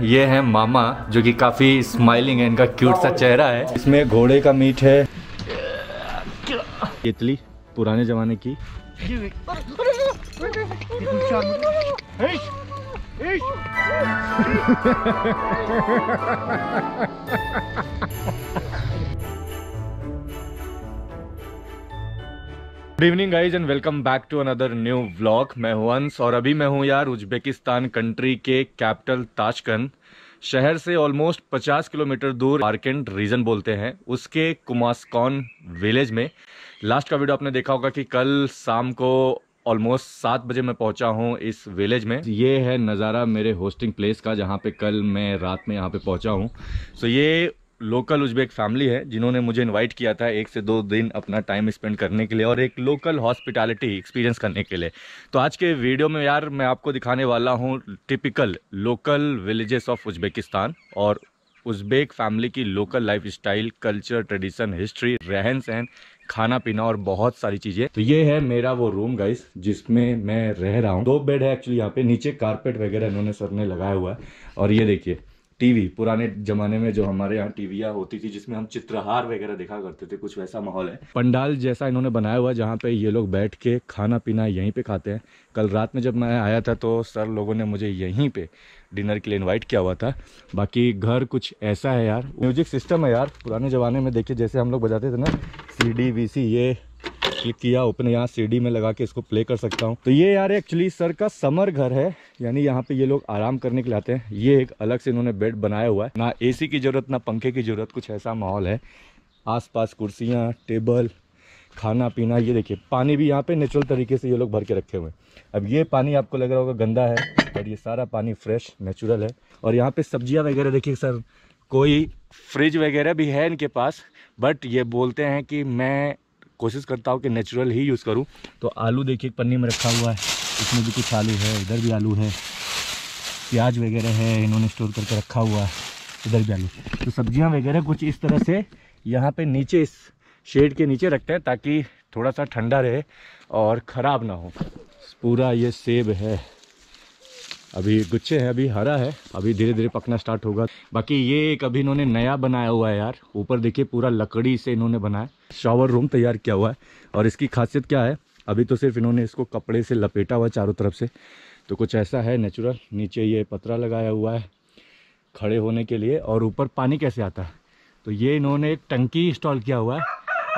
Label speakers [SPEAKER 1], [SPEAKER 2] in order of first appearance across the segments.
[SPEAKER 1] ये है मामा जो कि काफ़ी स्माइलिंग है, इनका क्यूट सा चेहरा है। इसमें घोड़े का मीट है, केतली पुराने ज़माने की। Good evening guys and welcome back to another new vlog. मैं हूं अंश और अभी मैं हूं यार उज्बेकिस्तान कंट्री के कैपिटल ताशकंद शहर से ऑलमोस्ट 50 किलोमीटर दूर तारकेंट रीजन बोलते हैं, उसके कुमास्कॉन विलेज में। लास्ट का वीडियो आपने देखा होगा कि कल शाम को ऑलमोस्ट 7 बजे मैं पहुंचा हूं इस विलेज में। ये है नज़ारा मेरे होस्टिंग प्लेस का, जहां पे कल मैं रात में यहां पे पहुंचा हूं। सो ये लोकल उज्बेक फैमिली है जिन्होंने मुझे इनवाइट किया था 1 से 2 दिन अपना टाइम स्पेंड करने के लिए और एक लोकल हॉस्पिटैलिटी एक्सपीरियंस करने के लिए। तो आज के वीडियो में यार मैं आपको दिखाने वाला हूँ typical local villages of Uzbekistan और उज्बेक फैमिली की local life style, culture, tradition, history, रहन सहन, खाना पीना और बहुत सारी चीज़ें। तो ये है मेरा वो रूम गाइस जिसमें मैं रह रहा हूँ। 2 बेड है एक्चुअली यहाँ पे, नीचे कारपेट वगैरह इन्होंने सर ने लगाया हुआ है। और ये देखिए टीवी, पुराने जमाने में जो हमारे यहाँ टीवियाँ होती थी जिसमें हम चित्रहार वगैरह देखा करते थे, कुछ वैसा माहौल है। पंडाल जैसा इन्होंने बनाया हुआ है जहाँ पे ये लोग बैठ के खाना पीना यहीं पे खाते हैं। कल रात में जब मैं आया था तो सर लोगों ने मुझे यहीं पे डिनर के लिए इनवाइट किया हुआ था। बाकी घर कुछ ऐसा है यार। म्यूजिक सिस्टम है यार पुराने ज़माने में, देखिए जैसे हम लोग बजाते थे ना CD VC, ये क्लिक किया ओपन, यहाँ CD में लगा के इसको प्ले कर सकता हूँ। तो ये यार एक्चुअली सर का समर घर है, यानी यहाँ पे ये लोग आराम करने के लिए आते हैं। ये एक अलग से इन्होंने बेड बनाया हुआ है, ना AC की ज़रूरत ना पंखे की ज़रूरत, कुछ ऐसा माहौल है। आसपास कुर्सियाँ, टेबल, खाना पीना। ये देखिए पानी भी यहाँ पे नेचुरल तरीके से ये लोग भर के रखे हुए हैं। अब ये पानी आपको लग रहा होगा गंदा है, और ये सारा पानी फ्रेश नेचुरल है। और यहाँ पे सब्जियाँ वगैरह देखिए सर, कोई फ्रिज वगैरह भी है इनके पास, बट ये बोलते हैं कि मैं कोशिश करता हूँ कि नेचुरल ही यूज़ करूँ। तो आलू देखिए पन्नी में रखा हुआ है, इसमें भी कुछ आलू है, इधर भी आलू है, प्याज वगैरह है इन्होंने स्टोर करके रखा हुआ है, इधर भी आलू। तो सब्जियाँ वगैरह कुछ इस तरह से यहाँ पे नीचे इस शेड के नीचे रखते हैं ताकि थोड़ा सा ठंडा रहे और ख़राब ना हो। पूरा ये सेब है, अभी गुच्छे हैं, अभी हरा है, अभी धीरे धीरे पकना स्टार्ट होगा। बाकी ये एक अभी इन्होंने नया बनाया हुआ है यार, ऊपर देखिए पूरा लकड़ी से इन्होंने बनाया। शावर रूम तैयार किया हुआ है और इसकी खासियत क्या है, अभी तो सिर्फ इन्होंने इसको कपड़े से लपेटा हुआ है चारों तरफ से, तो कुछ ऐसा है नेचुरल। नीचे ये पतरा लगाया हुआ है खड़े होने के लिए। और ऊपर पानी कैसे आता है, तो ये इन्होंने एक टंकी इंस्टॉल किया हुआ है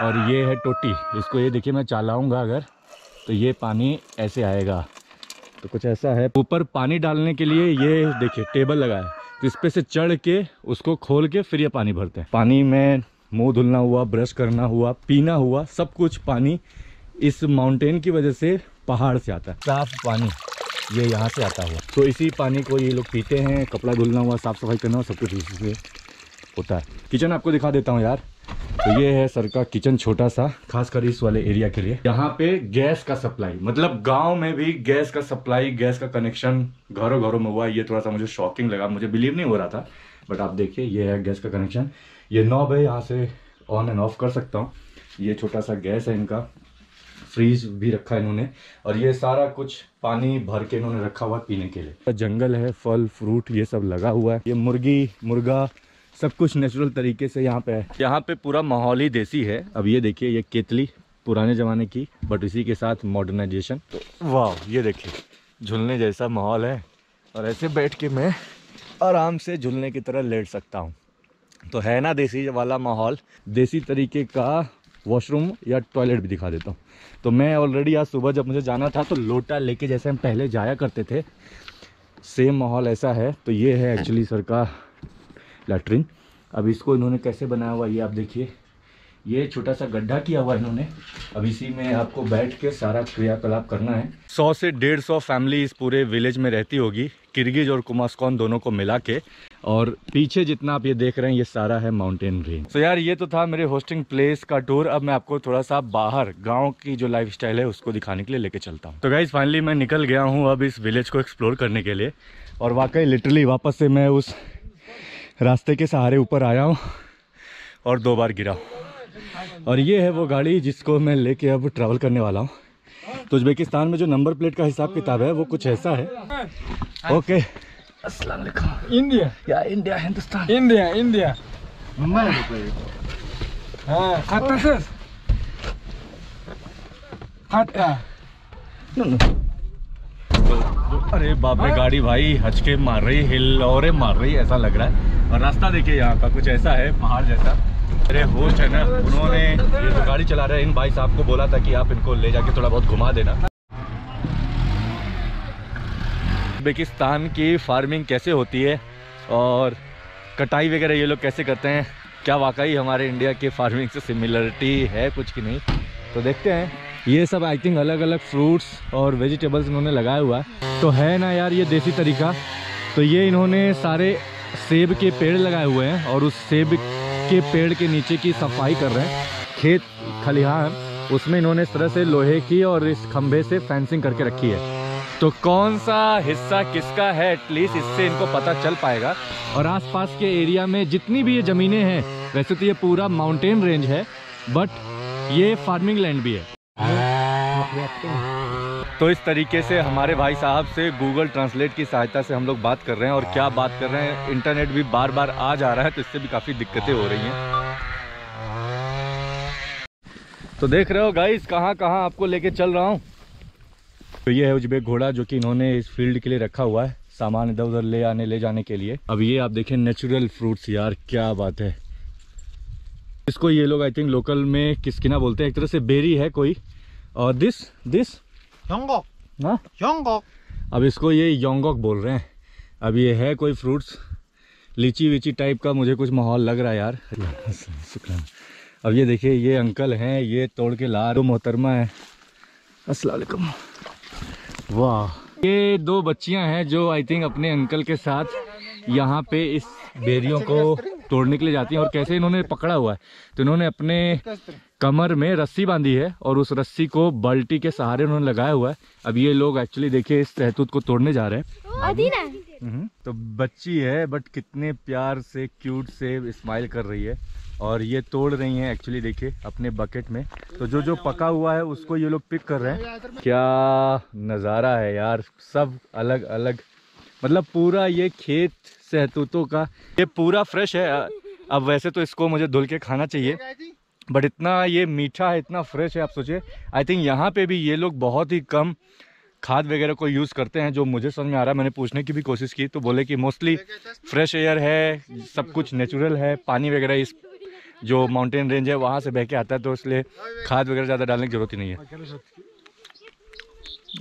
[SPEAKER 1] और ये है टोटी। इसको ये देखिए मैं चलाऊँगा अगर तो ये पानी ऐसे आएगा, तो कुछ ऐसा है। ऊपर पानी डालने के लिए ये देखिए टेबल लगा है, तो इस पे से चढ़ के उसको खोल के फिर ये पानी भरते हैं। पानी में मुंह धुलना हुआ, ब्रश करना हुआ, पीना हुआ, सब कुछ पानी इस माउंटेन की वजह से पहाड़ से आता है। साफ पानी ये यहाँ से आता हुआ, तो इसी पानी को ये लोग पीते हैं। कपड़ा धुलना हुआ, साफ सफाई करना हुआ, सब कुछ इसी से होता है। किचन आपको दिखा देता हूँ यार। तो ये है सर का किचन, छोटा सा, खासकर इस वाले एरिया के लिए। यहाँ पे गैस का सप्लाई, मतलब गांव में भी गैस का सप्लाई, गैस का कनेक्शन घरों घरों में हुआ। ये थोड़ा सा मुझे शॉकिंग लगा, मुझे बिलीव नहीं हो रहा था, बट आप देखिए ये है गैस का कनेक्शन। ये नॉब है, यहाँ से ऑन एंड ऑफ कर सकता हूँ। ये छोटा सा गैस है इनका, फ्रीज भी रखा है इन्होंने। और ये सारा कुछ पानी भर के इन्होंने रखा हुआ पीने के लिए। जंगल है, फल फ्रूट ये सब लगा हुआ है। ये मुर्गी मुर्गा सब कुछ नेचुरल तरीके से यहाँ पे है। यहाँ पे पूरा माहौल ही देसी है। अब ये देखिए ये केतली पुराने ज़माने की, बट इसी के साथ मॉडर्नाइजेशन। तो वाह ये देखिए झूलने जैसा माहौल है और ऐसे बैठ के मैं आराम से झूलने की तरह लेट सकता हूँ। तो है ना देसी वाला माहौल। देसी तरीके का वॉशरूम या टॉयलेट भी दिखा देता हूँ। तो मैं ऑलरेडी आज सुबह जब मुझे जाना था तो लोटा लेके जैसे हम पहले जाया करते थे, सेम माहौल ऐसा है। तो ये है एक्चुअली सर का लैट्रिन। अब इसको इन्होंने कैसे बनाया हुआ ये आप देखिए, ये छोटा सा गड्ढा किया हुआ इन्होंने। अब इसी में आपको बैठ के सारा क्रियाकलाप करना है। 100 से 150 फैमिली इस पूरे विलेज में रहती होगी, किर्गिज और कुमास्कॉन दोनों को मिला के। और पीछे जितना आप ये देख रहे हैं ये सारा है माउंटेन रेंज। तो यार ये तो था मेरे होस्टिंग प्लेस का टूर। अब मैं आपको थोड़ा सा बाहर गांव की जो लाइफस्टाइल है उसको दिखाने के लिए लेके चलता हूँ। तो गाइज फाइनली मैं निकल गया हूँ अब इस विलेज को एक्सप्लोर करने के लिए। और वाकई लिटरली वापस से मैं उस रास्ते के सहारे ऊपर आया हूँ और 2 बार गिरा हूँ। और ये है वो गाड़ी जिसको मैं लेके अब ट्रैवल करने वाला हूँ। तो उज्बेकिस्तान में जो नंबर प्लेट का हिसाब किताब है वो कुछ ऐसा है। ओके अस्सलाम वालेकुम।
[SPEAKER 2] India.
[SPEAKER 1] या इंडिया हिंदुस्तान।
[SPEAKER 2] India. हाँ, खाता सर। खाता।
[SPEAKER 1] अरे बाप रे, गाड़ी भाई हचके मार रही, हिलौरे मार रही, ऐसा लग रहा है। और रास्ता देखिए यहाँ का कुछ ऐसा है, पहाड़ जैसा। अरे होस्ट है ना, उन्होंने ये जो गाड़ी चला रहे हैं इन भाई साहब को बोला था कि आप इनको ले जाके थोड़ा बहुत घुमा देना। उज़्बेकिस्तान की फार्मिंग कैसे होती है और कटाई वगैरह ये लोग कैसे करते हैं, क्या वाकई हमारे इंडिया के फार्मिंग से सिमिलरिटी है कुछ कि नहीं, तो देखते हैं। ये सब आई थिंक अलग अलग फ्रूट्स और वेजिटेबल्स इन्होंने लगाया हुआ है, तो है ना यार ये देसी तरीका। तो ये इन्होंने सारे सेब के पेड़ लगाए हुए हैं और उस सेब के पेड़ के नीचे की सफाई कर रहे हैं। खेत खलिहान, उसमें इन्होंने इस तरह से लोहे की और इस खंभे से फेंसिंग करके रखी है। तो कौन सा हिस्सा किसका है एटलीस्ट इससे इनको पता चल पाएगा। और आसपास के एरिया में जितनी भी ये ज़मीनें हैं, वैसे तो ये पूरा माउंटेन रेंज है बट ये फार्मिंग लैंड भी है। तो इस तरीके से हमारे भाई साहब से गूगल ट्रांसलेट की सहायता से हम लोग बात कर रहे हैं। और क्या बात कर रहे हैं, इंटरनेट भी बार बार आ जा रहा है, तो इससे भी काफ़ी दिक्कतें हो रही हैं। तो देख रहे हो गाइस कहाँ कहाँ आपको लेके चल रहा हूँ। तो ये है उज़्बेक घोड़ा जो कि इन्होंने इस फील्ड के लिए रखा हुआ है, सामान इधर उधर ले जाने के लिए। अब ये आप देखें नेचुरल फ्रूट्स, यार क्या बात है। इसको ये लोग आई थिंक लोकल में किसकिना बोलते हैं, एक तरह से बेरी है कोई। और दिस
[SPEAKER 2] योंगोक।
[SPEAKER 1] हाँ
[SPEAKER 2] योंगोक।
[SPEAKER 1] अब इसको ये योंगोक बोल रहे हैं। अब ये है कोई फ्रूट्स, लीची वीची टाइप का मुझे कुछ माहौल लग रहा है यार। शुक्राना। अब ये देखिए ये अंकल हैं, ये तोड़ के ला, दो मोहतरमा है। अस्सलाम वालेकुम। वाह, ये दो बच्चियां हैं जो आई थिंक अपने अंकल के साथ यहाँ पे इस बेरियों को तोड़ने के लिए जाती हैं। और कैसे इन्होंने पकड़ा हुआ है, तो इन्होंने अपने कमर में रस्सी बांधी है और उस रस्सी को बाल्टी के सहारे उन्होंने लगाया हुआ है। अब ये लोग एक्चुअली देखिए इस सहतूत को तोड़ने जा रहे हैं। तो बच्ची है बट कितने प्यार से क्यूट से स्माइल कर रही है और ये तोड़ रही हैं एक्चुअली देखिए अपने बकेट में। तो जो जो पका हुआ है उसको ये लोग पिक कर रहे हैं। क्या नज़ारा है यार, सब अलग अलग, मतलब पूरा ये खेत सहतूतों का, ये पूरा फ्रेश है। अब वैसे तो इसको मुझे धुल के खाना चाहिए बट इतना ये मीठा है, इतना फ्रेश है। आप सोचिए, आई थिंक यहाँ पे भी ये लोग बहुत ही कम खाद वगैरह को यूज़ करते हैं, जो मुझे समझ में आ रहा है। मैंने पूछने की भी कोशिश की तो बोले कि मोस्टली फ्रेश एयर है, सब कुछ नेचुरल है, पानी वगैरह इस जो माउंटेन रेंज है वहाँ से बह के आता है, तो इसलिए खाद वगैरह ज़्यादा डालने की जरूरत ही नहीं है।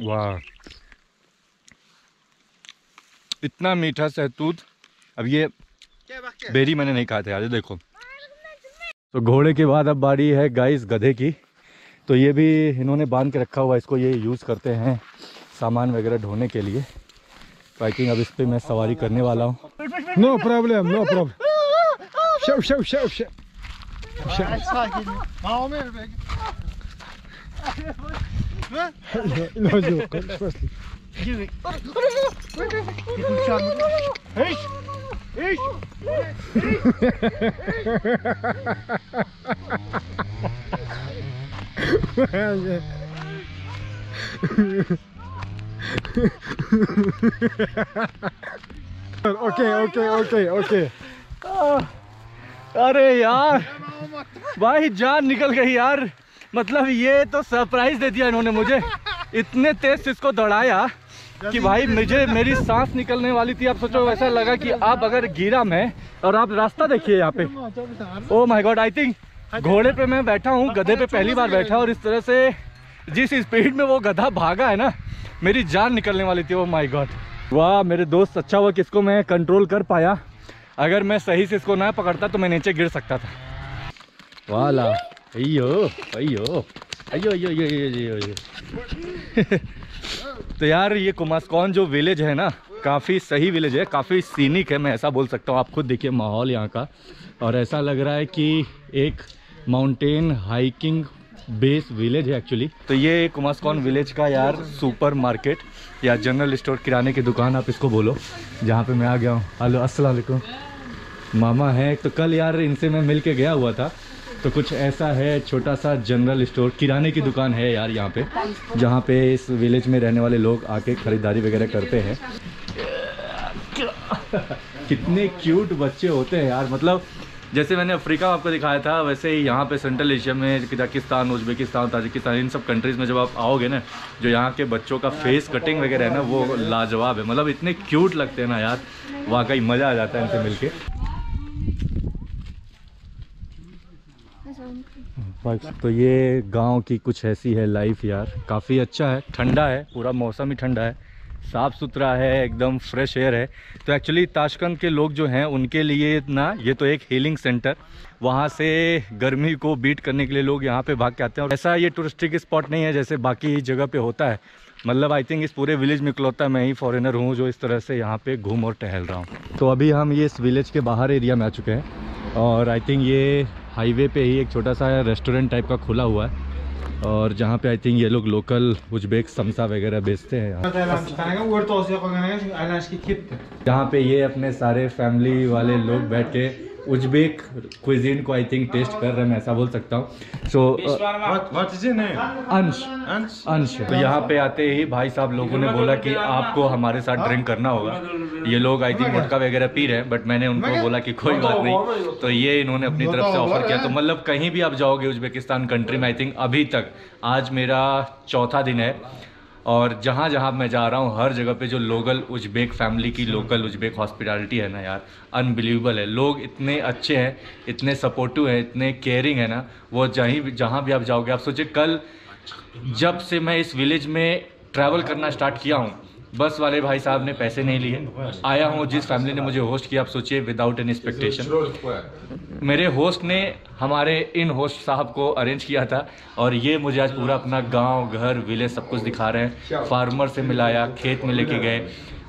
[SPEAKER 1] वाह, इतना मीठा सहतूत। अब ये बेरी मैंने नहीं खाए थे आज, देखो। तो घोड़े के बाद अब बारी है गाइस गधे की। तो ये भी इन्होंने बांध के रखा हुआ, इसको ये यूज़ करते हैं सामान वगैरह ढोने के लिए। तो आई थिंक अब इस पर मैं सवारी करने वाला हूँ।
[SPEAKER 2] No problem, no problem. शव शव शव शव। ओके।
[SPEAKER 1] अरे यार भाई जान निकल गई यार, मतलब ये तो सरप्राइज दे दिया इन्होंने मुझे। इतने तेज से इसको दौड़ाया कि भाई मेरी सांस निकलने वाली थी। आप सोचो, वैसा लगा कि आप अगर गिरा मैं, और आप रास्ता देखिए यहाँ पे, oh my God. I think घोड़े पे मैं बैठा हूँ, गधे पे पहली बार बैठा, और इस तरह से जिस स्पीड में वो गधा भागा है ना, मेरी जान निकलने वाली थी। ओ माय गॉड, वाह मेरे दोस्त, अच्छा हुआ कि इसको मैं कंट्रोल कर पाया। अगर मैं सही से इसको ना पकड़ता तो मैं नीचे गिर सकता था। वाला अयो अयो अयो अयो अयो अयो। तो यार ये कुमास्कॉन जो विलेज है ना, काफ़ी सही विलेज है, काफ़ी सीनिक है, मैं ऐसा बोल सकता हूँ। आप खुद देखिए माहौल यहाँ का, और ऐसा लग रहा है कि एक माउंटेन हाइकिंग बेस विलेज है एक्चुअली। तो ये कुमास्कॉन विलेज का यार सुपर मार्केट या जनरल स्टोर, किराने की दुकान आप इसको बोलो, जहाँ पे मैं आ गया हूँ। हेलो अस्सलाम वालेकुम, मामा है। तो कल यार इनसे मैं मिल के गया हुआ था, तो कुछ ऐसा है छोटा सा जनरल स्टोर, किराने की दुकान है यार यहाँ पे, जहाँ पे इस विलेज में रहने वाले लोग आके ख़रीदारी वगैरह करते हैं। कितने क्यूट बच्चे होते हैं यार। मतलब जैसे मैंने अफ्रीका में आपको दिखाया था, वैसे ही यहाँ पे सेंट्रल एशिया में कजाकिस्तान, उज्बेकिस्तान, ताजिकिस्तान, इन सब कंट्रीज़ में जब आप आओगे ना, जो यहाँ के बच्चों का फेस कटिंग वगैरह है ना, वो लाजवाब है। मतलब इतने क्यूट लगते हैं ना यार, वाकई मज़ा आ जाता है इनसे मिलके। तो ये गांव की कुछ ऐसी है लाइफ यार। काफ़ी अच्छा है, ठंडा है, पूरा मौसम ही ठंडा है, साफ़ सुथरा है, एकदम फ्रेश एयर है। तो एक्चुअली ताशकंद के लोग जो हैं उनके लिए ना ये तो एक हीलिंग सेंटर, वहाँ से गर्मी को बीट करने के लिए लोग यहाँ पे भाग के आते हैं। और ऐसा ये टूरिस्टिक स्पॉट नहीं है जैसे बाकी जगह पे होता है। मतलब आई थिंक इस पूरे विलेज में इकलौता मैं ही फॉरेनर हूँ जो इस तरह से यहाँ पे घूम और टहल रहा हूँ। तो अभी हम ये इस विलेज के बाहर एरिया में आ चुके हैं और आई थिंक ये हाईवे पे ही एक छोटा सा रेस्टोरेंट टाइप का खुला हुआ है, और जहाँ पे आई थिंक ये लोग लोकल उज्बेक समसा वगैरह बेचते हैं। जहाँ पे ये अपने सारे फैमिली वाले लोग बैठ के उज्बेक क्विजीन को आई थिंक टेस्ट कर रहे हैं, मैं ऐसा बोल सकता हूँ। सो अंश। तो यहाँ पे आते ही भाई साहब लोगों ने बोला कि आपको हमारे साथ ड्रिंक करना होगा। ये लोग आई थिंक वोडका वगैरह पी रहे हैं, बट मैंने उनको बोला कि कोई बात नहीं, तो ये इन्होंने अपनी तरफ से ऑफर किया। तो मतलब कहीं भी आप जाओगे उज्बेकिस्तान कंट्री में, आई थिंक अभी तक आज मेरा चौथा दिन है, और जहाँ जहाँ मैं जा रहा हूँ हर जगह पे जो लोकल उज्बेक फैमिली की लोकल उज्बेक हॉस्पिटैलिटी है ना यार, अनबिलीवेबल है। लोग इतने अच्छे हैं, इतने सपोर्टिव हैं, इतने केयरिंग है ना, वो जहाँ भी आप जाओगे। आप सोचिए, कल जब से मैं इस विलेज में ट्रैवल करना स्टार्ट किया हूँ, बस वाले भाई साहब ने पैसे नहीं लिए। आया हूँ जिस फैमिली ने मुझे होस्ट किया, आप सोचिए, विदाउट एनी एक्सपेक्टेशन। मेरे होस्ट ने हमारे इन होस्ट साहब को अरेंज किया था, और ये मुझे आज पूरा अपना गांव, घर, विलेज सब कुछ दिखा रहे हैं। फार्मर से मिलाया, खेत में लेके गए,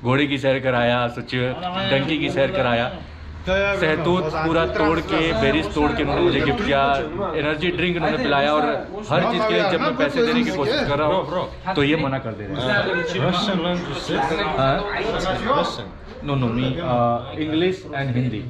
[SPEAKER 1] घोड़े की सैर कराया, सोचिए डंकी की सैर कराया, सहतूत पूरा तोड़ के, बेरीज तोड़ के इन्होंने मुझे गिफ्ट किया, एनर्जी ड्रिंक इन्होंने पिलाया। और हर चीज़ के लिए जब मैं पैसे देने की कोशिश कर रहा हूँ तो ये मना कर दे रहे हैं। No English and Hindi.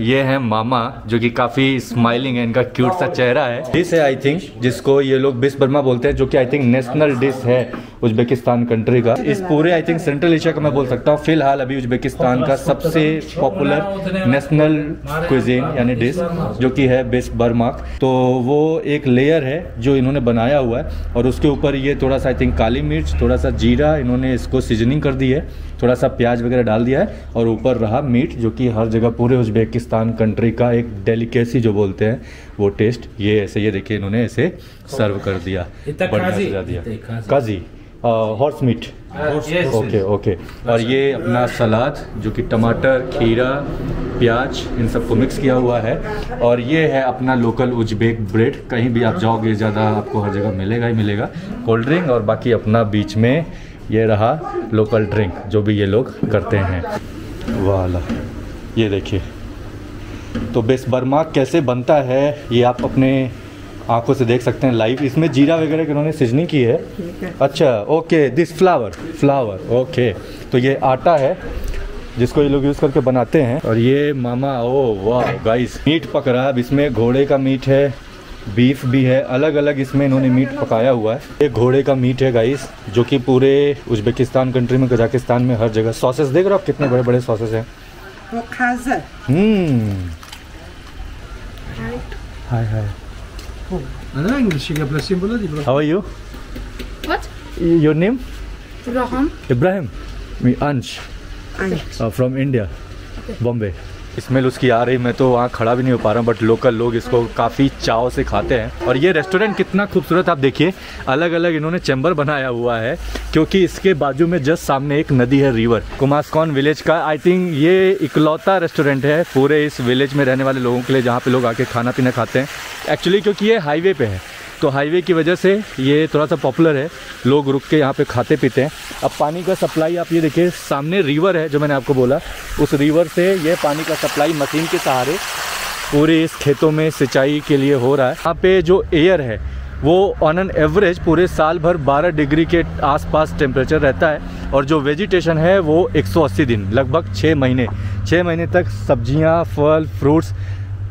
[SPEAKER 1] ये है मामा, जो कि काफ़ी स्माइलिंग है, इनका क्यूट सा चेहरा है। डिश है आई थिंक जिसको ये लोग बिस बर्मा बोलते हैं, जो कि आई थिंक नेशनल डिश है उज्बेकिस्तान कंट्री का। इस पूरे आई थिंक सेंट्रल एशिया का मैं बोल सकता हूँ फिलहाल अभी उज्बेकिस्तान का सबसे पॉपुलर नेशनल क्विजीन यानी डिश, जो कि है बिस बर्मा। तो वो एक लेयर है जो इन्होंने बनाया हुआ है, और उसके ऊपर ये थोड़ा सा आई थिंक काली मिर्च, थोड़ा सा जीरा, इन्होंने इसको सीजनिंग कर दी है, थोड़ा सा प्याज वगैरह डाल दिया है, और ऊपर रहा मीट, जो कि हर जगह पूरे उज्बेकिस्तान कंट्री का एक डेलिकेसी जो बोलते हैं वो टेस्ट। ये ऐसे, ये देखिए इन्होंने ऐसे सर्व कर दिया, बढ़िया सजा दिया। काजी हॉर्स मीट, ओके ओके। और ये अपना सलाद जो कि टमाटर, खीरा, प्याज इन सबको मिक्स किया हुआ है। और ये है अपना लोकल उज्बेक ब्रेड, कहीं भी आप जाओगे ज़्यादा आपको हर जगह मिलेगा ही मिलेगा। कोल्ड ड्रिंक, और बाकी अपना बीच में ये रहा लोकल ड्रिंक जो भी ये लोग करते हैं वाला। ये देखिए, तो बिस बर्मा कैसे बनता है ये आप अपने आंखों से देख सकते हैं लाइव। इसमें जीरा वगैरह की उन्होंने सीजनिंग की है। अच्छा ओके, दिस फ्लावर ओके। तो ये आटा है जिसको ये लोग यूज़ करके बनाते हैं। और ये मामा, ओ वाह गाइस, मीट पक रहा है। अब इसमें घोड़े का मीट है, बीफ भी है, अलग अलग इसमें इन्होंने मीट पकाया हुआ है। ये घोड़े का मीट है गाइस, जो कि पूरे उज्बेकिस्तान कंट्री में, कजाकिस्तान में हर जगह। सॉसेस देख रहे हो आप कितने बड़े बड़े सॉसेस हैं। Hi hi, how are you?
[SPEAKER 3] What?
[SPEAKER 1] Your name?
[SPEAKER 3] Ibrahim.
[SPEAKER 1] Ansh from India, Bombay. Smell उसकी आ रही, मैं तो वहाँ खड़ा भी नहीं हो पा रहा हूँ, बट लोकल लोग इसको काफ़ी चाव से खाते हैं। और ये रेस्टोरेंट कितना खूबसूरत, आप देखिए, अलग अलग इन्होंने चैम्बर बनाया हुआ है, क्योंकि इसके बाजू में जस्ट सामने एक नदी है, रिवर। कुमास्कॉन विलेज का आई थिंक ये इकलौता रेस्टोरेंट है पूरे इस विलेज में रहने वाले लोगों के लिए जहाँ पे लोग आके खाना पीना खाते हैं। एक्चुअली क्योंकि ये हाईवे पे है, तो हाईवे की वजह से ये थोड़ा सा पॉपुलर है, लोग रुक के यहाँ पे खाते पीते हैं। अब पानी का सप्लाई आप ये देखिए, सामने रिवर है जो मैंने आपको बोला, उस रिवर से ये पानी का सप्लाई मशीन के सहारे पूरे इस खेतों में सिंचाई के लिए हो रहा है। यहाँ पे जो एयर है वो ऑन एन एवरेज पूरे साल भर 12 डिग्री के आसपास टेम्परेचर रहता है, और जो वेजिटेशन है वो 180 दिन, लगभग 6 महीने तक सब्जियाँ, फल, फ्रूट्स,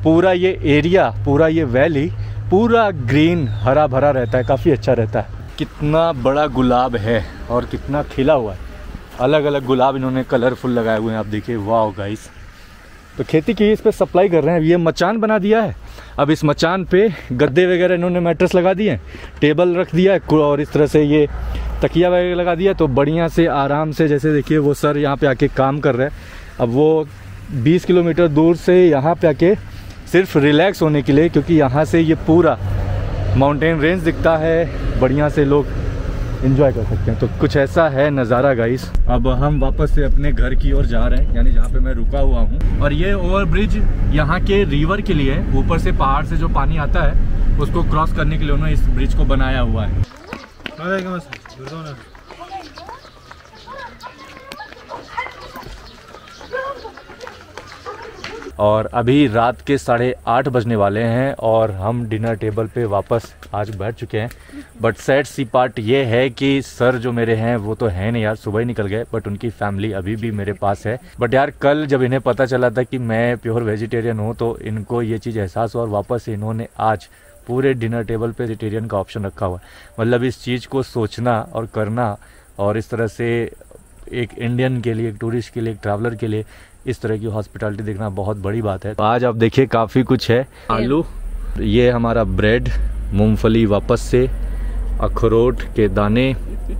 [SPEAKER 1] पूरा ये एरिया, पूरा ये वैली पूरा ग्रीन हरा भरा रहता है, काफ़ी अच्छा रहता है। कितना बड़ा गुलाब है और कितना खिला हुआ है। अलग अलग गुलाब इन्होंने कलरफुल लगाए हुए हैं, आप देखिए, वाह गाइस। तो खेती की इस पे सप्लाई कर रहे हैं। ये मचान बना दिया है, अब इस मचान पे गद्दे वगैरह इन्होंने मैट्रेस लगा दिए हैं, टेबल रख दिया है और इस तरह से ये तकिया वगैरह लगा दिया। तो बढ़िया से आराम से, जैसे देखिए वो सर यहाँ पे आके काम कर रहे हैं। अब वो 20 किलोमीटर दूर से यहाँ पे आके सिर्फ रिलैक्स होने के लिए, क्योंकि यहाँ से ये पूरा माउंटेन रेंज दिखता है, बढ़िया से लोग एंजॉय कर सकते हैं। तो कुछ ऐसा है नज़ारा गाइस। अब हम वापस से अपने घर की ओर जा रहे हैं, यानी जहाँ पे मैं रुका हुआ हूँ। और ये ओवर ब्रिज यहाँ के रिवर के लिए, ऊपर से पहाड़ से जो पानी आता है उसको क्रॉस करने के लिए उन्होंने इस ब्रिज को बनाया हुआ है। और अभी रात के 8:30 बजने वाले हैं और हम डिनर टेबल पे वापस आज बैठ चुके हैं। बट सैड सी पार्ट ये है कि सर जो मेरे हैं वो तो है नहीं यार, सुबह ही निकल गए, बट उनकी फैमिली अभी भी मेरे पास है। बट यार कल जब इन्हें पता चला था कि मैं प्योर वेजिटेरियन हूँ तो इनको ये चीज़ एहसास हुआ और वापस से इन्होंने आज पूरे डिनर टेबल पे वेजिटेरियन का ऑप्शन रखा हुआ है। मतलब इस चीज़ को सोचना और करना, और इस तरह से एक इंडियन के लिए, एक टूरिस्ट के लिए, एक ट्रैवलर के लिए इस तरह की हॉस्पिटैलिटी देखना बहुत बड़ी बात है। आज आप देखिए काफ़ी कुछ है। आलू, ये हमारा ब्रेड, मूंगफली वापस से, अखरोट के दाने,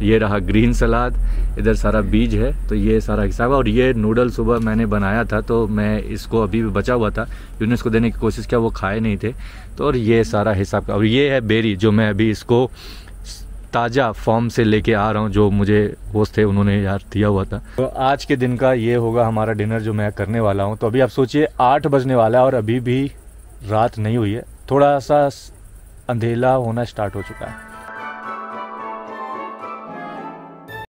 [SPEAKER 1] ये रहा ग्रीन सलाद, इधर सारा बीज है। तो ये सारा हिसाब है। और ये नूडल सुबह मैंने बनाया था तो मैं इसको अभी भी बचा हुआ था, यूनिस को देने की कोशिश किया, वो खाए नहीं थे। तो और ये सारा हिसाब का। और ये है बेरी, जो मैं अभी इसको ताज़ा फॉर्म से लेके आ रहा हूँ, जो मुझे होस्ट थे उन्होंने यार दिया हुआ था। तो आज के दिन का ये होगा हमारा डिनर जो मैं करने वाला हूँ। तो अभी आप सोचिए 8 बजने वाला है और अभी भी रात नहीं हुई है, थोड़ा सा अंधेला होना स्टार्ट हो चुका है।